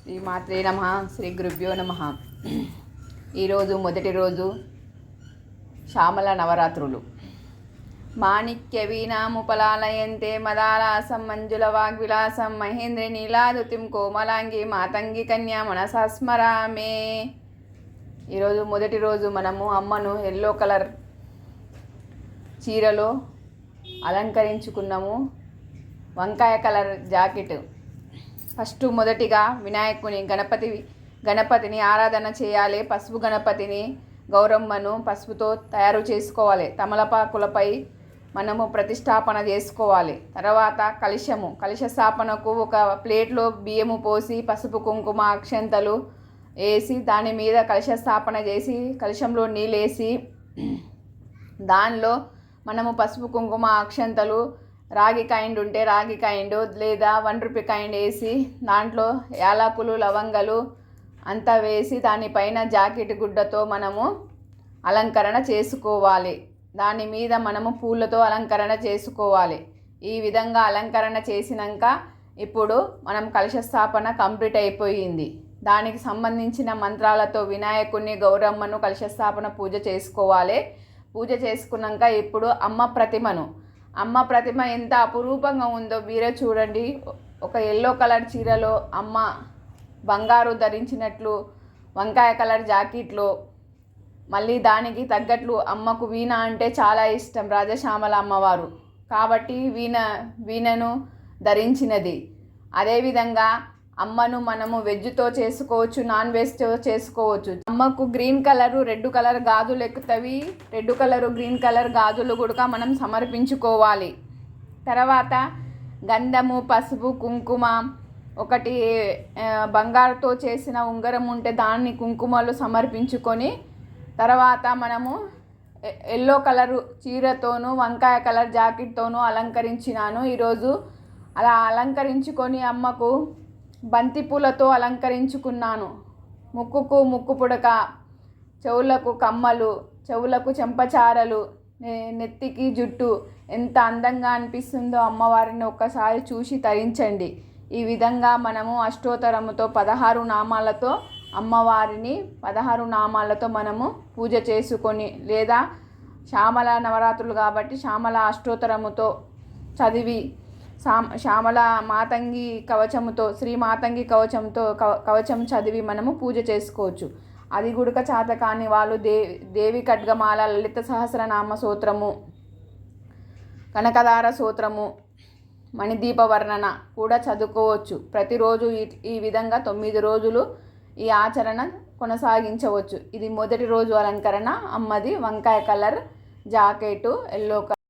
శ్రీ మాత్రే నమః. శ్రీ గురుభ్యో నమః. ఈరోజు మొదటి రోజు శ్యామల నవరాత్రులు. మాణిక్య వీణాముపలాలయంతే మదాలాసం మంజుల వాగ్విలాసం మహేంద్రి నీలాదుతిం కోమలాంగి మాతంగి కన్యా మనసా స్మరామే. ఈరోజు మొదటి రోజు మనము అమ్మను ఎల్లో కలర్ చీరలో అలంకరించుకున్నాము. వంకాయ కలర్ జాకెట్. ఫస్ట్ మొదటిగా గణపతిని ఆరాధన చేయాలి. పసుపు గణపతిని గౌరమ్మను పసుపుతో తయారు చేసుకోవాలి. తమలపాకులపై మనము ప్రతిష్టాపన చేసుకోవాలి. తర్వాత కలశ స్థాపనకు ఒక ప్లేట్లో బియ్యము పోసి పసుపు కుంకుమ అక్షంతలు వేసి దాని మీద కలశ స్థాపన చేసి కలశంలో నీళ్ళు వేసి దానిలో మనము పసుపు కుంకుమ అక్షంతలు రాగి కైండ్ ఉంటే రాగి కైండ్ లేదా 1 రూపీ కైండ్ వేసి దాంట్లో యాలకులు లవంగలు అంతా వేసి దానిపైన జాకెట్ గుడ్డతో మనము అలంకరణ చేసుకోవాలి. దాని మీద మనము పూలతో అలంకరణ చేసుకోవాలి. ఈ విధంగా అలంకరణ చేసినాక ఇప్పుడు మనం కలశ స్థాపన కంప్లీట్ అయిపోయింది. దానికి సంబంధించిన మంత్రాలతో వినాయకుడిని గౌరమ్మను కలశ స్థాపన పూజ చేసుకోవాలి. పూజ చేసుకున్నాక ఇప్పుడు అమ్మ ప్రతిమ ఎంత అపురూపంగా ఉందో మీరే చూడండి. ఒక ఎల్లో కలర్ చీరలో అమ్మ బంగారు ధరించినట్లు వంకాయ కలర్ జాకెట్లో మళ్ళీ దానికి తగ్గట్లు అమ్మకు వీణ అంటే చాలా ఇష్టం. రాజశ్యామల అమ్మవారు కాబట్టి వీణను ధరించినది. అదేవిధంగా అమ్మను మనము వెజ్తో చేసుకోవచ్చు, నాన్ వెజ్తో చేసుకోవచ్చు. అమ్మకు గ్రీన్ కలరు రెడ్ కలర్ గాజులు ఎక్కుతవి. రెడ్ కలరు గ్రీన్ కలర్ గాజులు కూడా మనం సమర్పించుకోవాలి. తర్వాత గంధము పసుపు కుంకుమ ఒకటి బంగారుతో చేసిన ఉంగరం ఉంటే దాన్ని కుంకుమలు సమర్పించుకొని తర్వాత మనము ఎల్లో కలరు చీరతోనూ వంకాయ కలర్ జాకెట్తోనూ అలంకరించినాను. ఈరోజు అలా అలంకరించుకొని అమ్మకు బంతిపూలతో అలంకరించుకున్నాను. ముక్కుకు ముక్కు పుడక, చెవులకు కమ్మలు, చెవులకు చెంపచారలు, నెత్తికి జుట్టు ఎంత అందంగా అనిపిస్తుందో అమ్మవారిని ఒక్కసారి చూసి తరించండి. ఈ విధంగా మనము అష్టోత్తరముతో 16 నామాలతో అమ్మవారిని 16 నామాలతో మనము పూజ చేసుకొని లేదా శ్యామల నవరాత్రులు కాబట్టి శ్యామల అష్టోత్తరముతో చదివి శ్యామల మాతంగి కవచముతో శ్రీ మాతంగి కవచం చదివి మనము పూజ చేసుకోవచ్చు. అది గుడక చేత కాని వాళ్ళు దేవి ఖడ్గమాల లలిత సహస్రనామ స్తోత్రము కనకదార స్తోత్రము మణిదీప వర్ణన కూడా చదువుకోవచ్చు. ప్రతిరోజు ఈ విధంగా 9 రోజులు ఈ ఆచరణ కొనసాగించవచ్చు. ఇది మొదటి రోజు అలంకరణ. అమ్మది వంకాయ కలర్ జాకెట్ ఎల్లో